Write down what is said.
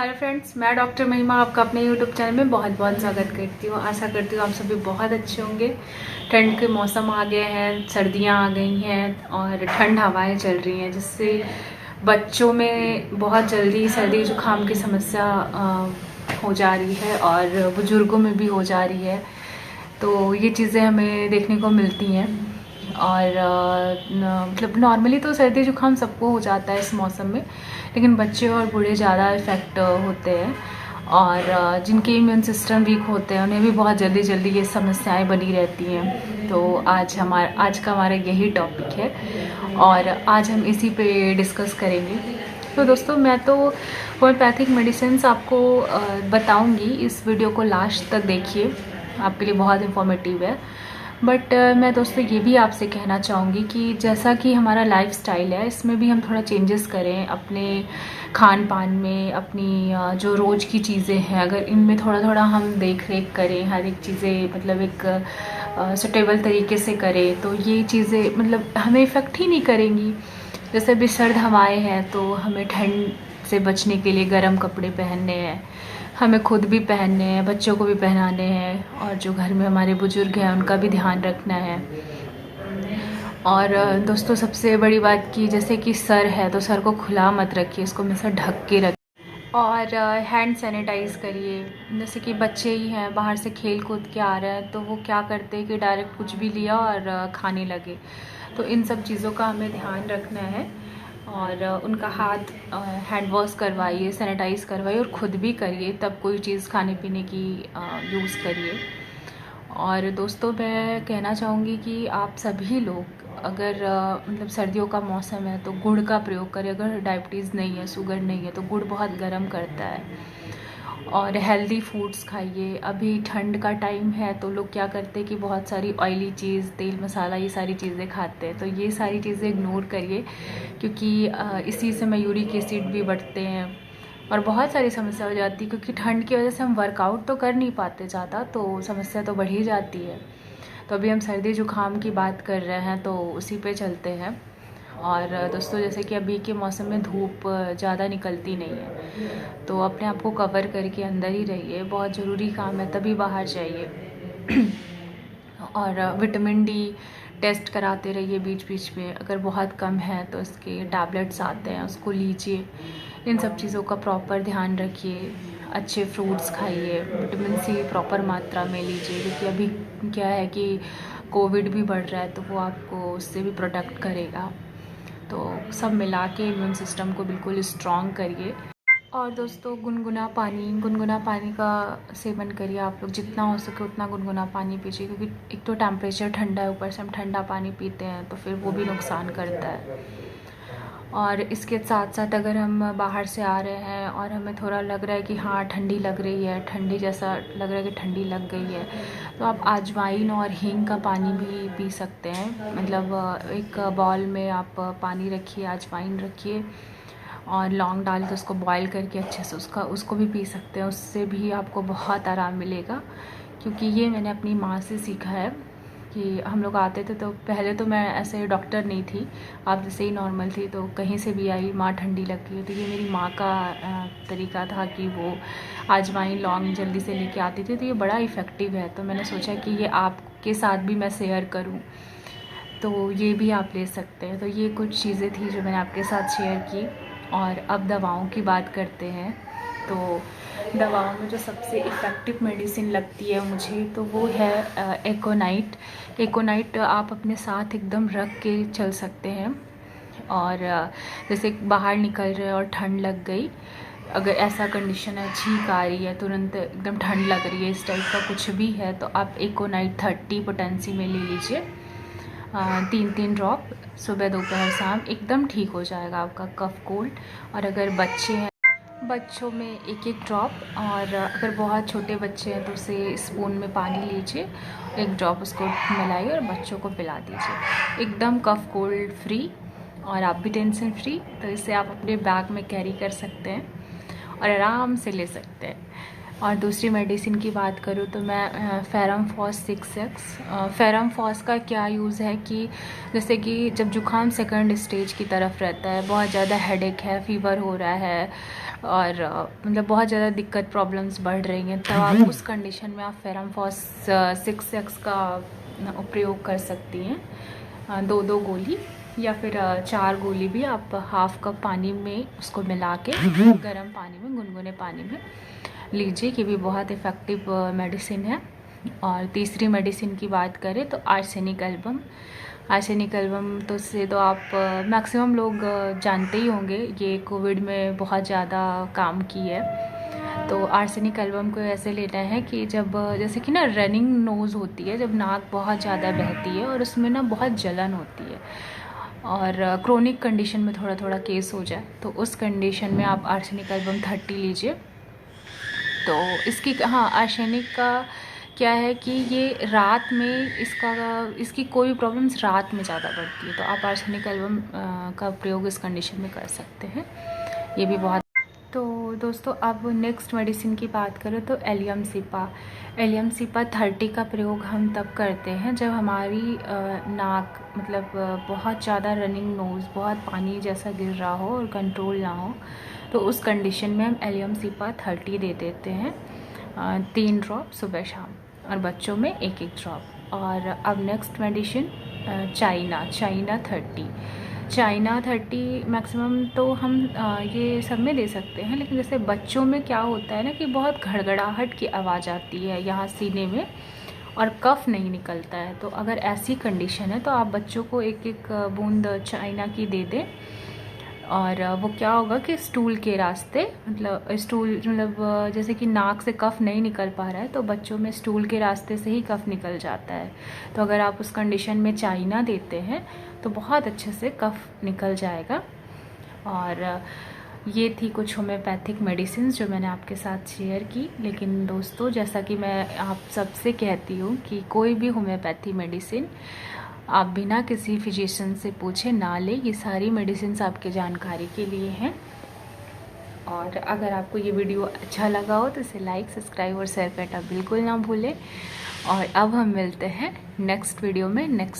Hello friends, मैं doctor महिमा आपका अपने यूट्यूब चैनल में बहुत बहुत स्वागत करती हूँ। आशा करती हूँ आप सभी बहुत अच्छे होंगे। ठंड के मौसम आ गए हैं, सर्दियाँ आ गई हैं और ठंड हवाएं चल रही हैं, जिससे बच्चों में बहुत जल्दी सर्दी जुकाम की समस्या हो जा रही है और बुज़ुर्गों में भी हो जा रही है। तो ये चीज़ें हमें देखने को मिलती हैं और मतलब नॉर्मली तो सर्दी जुकाम सबको हो जाता है इस मौसम में, लेकिन बच्चे और बूढ़े ज़्यादा इफ़ेक्ट होते हैं और जिनके इम्यून सिस्टम वीक होते हैं उन्हें भी बहुत जल्दी जल्दी ये समस्याएं बनी रहती हैं। तो आज का हमारा यही टॉपिक है और आज हम इसी पे डिस्कस करेंगे। तो दोस्तों, मैं तो होम्योपैथिक मेडिसिन आपको बताऊंगी। इस वीडियो को लास्ट तक देखिए, आपके लिए बहुत इन्फॉर्मेटिव है। बट मैं दोस्तों ये भी आपसे कहना चाहूँगी कि जैसा कि हमारा लाइफस्टाइल है, इसमें भी हम थोड़ा चेंजेस करें अपने खान पान में। अपनी जो रोज़ की चीज़ें हैं, अगर इनमें थोड़ा थोड़ा हम देख रेख करें, हर एक चीज़ें मतलब एक सुटेबल तरीके से करें, तो ये चीज़ें मतलब हमें इफ़ेक्ट ही नहीं करेंगी। जैसे अभी सर्द हवाएं हैं तो हमें ठंड से बचने के लिए गर्म कपड़े पहनने हैं, हमें खुद भी पहनने हैं, बच्चों को भी पहनाने हैं और जो घर में हमारे बुजुर्ग हैं उनका भी ध्यान रखना है। और दोस्तों, सबसे बड़ी बात कि जैसे कि सर है तो सर को खुला मत रखिए, इसको हमेशा ढक के रखिए और हैंड सैनिटाइज़ करिए। जैसे कि बच्चे ही हैं, बाहर से खेल कूद के आ रहे हैं तो वो क्या करते हैं कि डायरेक्ट कुछ भी लिया और खाने लगे। तो इन सब चीज़ों का हमें ध्यान रखना है और उनका हाथ हैंड वॉश करवाइए, सैनिटाइज़ करवाइए और ख़ुद भी करिए, तब कोई चीज़ खाने पीने की यूज़ करिए। और दोस्तों, मैं कहना चाहूँगी कि आप सभी लोग अगर मतलब सर्दियों का मौसम है तो गुड़ का प्रयोग करें। अगर डायबिटीज़ नहीं है, शुगर नहीं है, तो गुड़ बहुत गर्म करता है। और हेल्दी फूड्स खाइए। अभी ठंड का टाइम है तो लोग क्या करते हैं कि बहुत सारी ऑयली चीज़, तेल मसाला, ये सारी चीज़ें खाते हैं। तो ये सारी चीज़ें इग्नोर करिए, क्योंकि इसी समय यूरिक एसिड भी बढ़ते हैं और बहुत सारी समस्या हो जाती है। क्योंकि ठंड की वजह से हम वर्कआउट तो कर नहीं पाते ज़्यादा, तो समस्या तो बढ़ ही जाती है। तो अभी हम सर्दी जुकाम की बात कर रहे हैं तो उसी पे चलते हैं। और दोस्तों, जैसे कि अभी के मौसम में धूप ज़्यादा निकलती नहीं है, तो अपने आप को कवर करके अंदर ही रहिए। बहुत ज़रूरी काम है तभी बाहर जाइए। और विटामिन डी टेस्ट कराते रहिए बीच बीच में। अगर बहुत कम है तो इसके टैबलेट्स आते हैं, उसको लीजिए। इन सब चीज़ों का प्रॉपर ध्यान रखिए। अच्छे फ्रूट्स खाइए, विटामिन सी प्रॉपर मात्रा में लीजिए, क्योंकि अभी क्या है कि कोविड भी बढ़ रहा है तो वो आपको उससे भी प्रोटेक्ट करेगा। तो सब मिला के इम्यून सिस्टम को बिल्कुल स्ट्रॉन्ग करिए। और दोस्तों, गुनगुना पानी का सेवन करिए। आप लोग जितना हो सके उतना गुनगुना पानी पीजिए, क्योंकि एक तो टेम्परेचर ठंडा है, ऊपर से हम ठंडा पानी पीते हैं तो फिर वो भी नुकसान करता है। और इसके साथ साथ अगर हम बाहर से आ रहे हैं और हमें थोड़ा लग रहा है कि हाँ ठंडी लग रही है, ठंडी जैसा लग रहा है कि ठंडी लग गई है, तो आप अजवाइन और हींग का पानी भी पी सकते हैं। मतलब एक बाउल में आप पानी रखिए, अजवाइन रखिए और लौंग डाल के उसको बॉईल करके अच्छे से उसको भी पी सकते हैं। उससे भी आपको बहुत आराम मिलेगा, क्योंकि ये मैंने अपनी माँ से सीखा है। कि हम लोग आते थे तो पहले तो मैं ऐसे डॉक्टर नहीं थी, आप जैसे ही नॉर्मल थी, तो कहीं से भी आई माँ ठंडी लग गई, तो ये मेरी माँ का तरीका था कि वो अजवाइन लौंग जल्दी से लेके आती थी। तो ये बड़ा इफ़ेक्टिव है, तो मैंने सोचा कि ये आपके साथ भी मैं शेयर करूँ, तो ये भी आप ले सकते हैं। तो ये कुछ चीज़ें थी जो मैंने आपके साथ शेयर की। और अब दवाओं की बात करते हैं। तो दवाओं में जो सबसे इफ़ेक्टिव मेडिसिन लगती है मुझे, तो वो है एकोनाइट आप अपने साथ एकदम रख के चल सकते हैं। और जैसे बाहर निकल रहे और ठंड लग गई, अगर ऐसा कंडीशन है, छींक आ रही है, तुरंत एकदम ठंड लग रही है, इस टाइप का कुछ भी है, तो आप एकोनाइट 30 पोटेंसी में ले लीजिए। 3 ड्रॉप सुबह दोपहर शाम, एकदम ठीक हो जाएगा आपका कफ कोल्ड। और अगर बच्चे हैं, बच्चों में 1 ड्रॉप, और अगर बहुत छोटे बच्चे हैं तो उसे स्पून में पानी लीजिए, 1 ड्रॉप उसको मिलाइए और बच्चों को पिला दीजिए। एकदम कफ कोल्ड फ्री और आप भी टेंशन फ्री। तो इसे आप अपने बैग में कैरी कर सकते हैं और आराम से ले सकते हैं। और दूसरी मेडिसिन की बात करूँ तो मैं फेरमफॉस 6X। फेरमफॉस का क्या यूज़ है कि जैसे कि जब जुकाम सेकंड स्टेज की तरफ रहता है, बहुत ज़्यादा हेडेक है, फीवर हो रहा है और मतलब बहुत ज़्यादा दिक्कत प्रॉब्लम्स बढ़ रही हैं, तब आप उस कंडीशन में आप फेरमफॉस 6x का प्रयोग कर सकती हैं। 2 गोली या फिर 4 गोली भी आप हाफ कप पानी में उसको मिला के गर्म पानी में, गुनगुने पानी में लीजिए। ये भी बहुत इफ़ेक्टिव मेडिसिन है। और तीसरी मेडिसिन की बात करें तो आर्सेनिक एल्बम। आर्सेनिक एल्बम तो से तो आप मैक्सिमम लोग जानते ही होंगे, ये कोविड में बहुत ज़्यादा काम की है। तो आर्सेनिक एल्बम को ऐसे लेना है कि जब जैसे कि ना रनिंग नोज़ होती है, जब नाक बहुत ज़्यादा बहती है और उसमें ना बहुत जलन होती है और क्रोनिक कंडीशन में थोड़ा थोड़ा केस हो जाए, तो उस कंडीशन में आप आर्सेनिक एल्बम 30 लीजिए। तो इसकी आर्सेनिक का क्या है कि ये रात में इसकी कोई प्रॉब्लम्स रात में ज़्यादा बढ़ती है, तो आप आर्सेनिक एल्बम का प्रयोग इस कंडीशन में कर सकते हैं। ये भी बहुत। तो दोस्तों अब नेक्स्ट मेडिसिन की बात करें तो एलियम सिपा। एलियम सिपा 30 का प्रयोग हम तब करते हैं जब हमारी नाक मतलब बहुत ज़्यादा रनिंग नोज़, बहुत पानी जैसा गिर रहा हो और कंट्रोल ना हो, तो उस कंडीशन में हम एलियम सिपा 30 दे देते हैं, 3 ड्रॉप सुबह शाम, और बच्चों में 1-1 ड्रॉप। और अब next medicine China 30। China 30 maximum तो हम ये सब में दे सकते हैं, लेकिन जैसे बच्चों में क्या होता है ना कि बहुत घड़घड़ाहट की आवाज़ आती है यहाँ सीने में और कफ नहीं निकलता है, तो अगर ऐसी कंडीशन है तो आप बच्चों को 1-1 बूंद चाइना की दे दें। और वो क्या होगा कि स्टूल के रास्ते मतलब जैसे कि नाक से कफ़ नहीं निकल पा रहा है, तो बच्चों में स्टूल के रास्ते से ही कफ़ निकल जाता है, तो अगर आप उस कंडीशन में चाइना देते हैं तो बहुत अच्छे से कफ़ निकल जाएगा। और ये थी कुछ होम्योपैथिक मेडिसिन जो मैंने आपके साथ शेयर की। लेकिन दोस्तों, जैसा कि मैं आप सबसे कहती हूँ कि कोई भी होम्योपैथी मेडिसिन आप बिना किसी फिजिशियन से पूछे ना लें। ये सारी मेडिसिन आपके जानकारी के लिए हैं। और अगर आपको ये वीडियो अच्छा लगा हो तो इसे लाइक, सब्सक्राइब और शेयर करना बिल्कुल ना भूलें। और अब हम मिलते हैं नेक्स्ट वीडियो में नेक्स्ट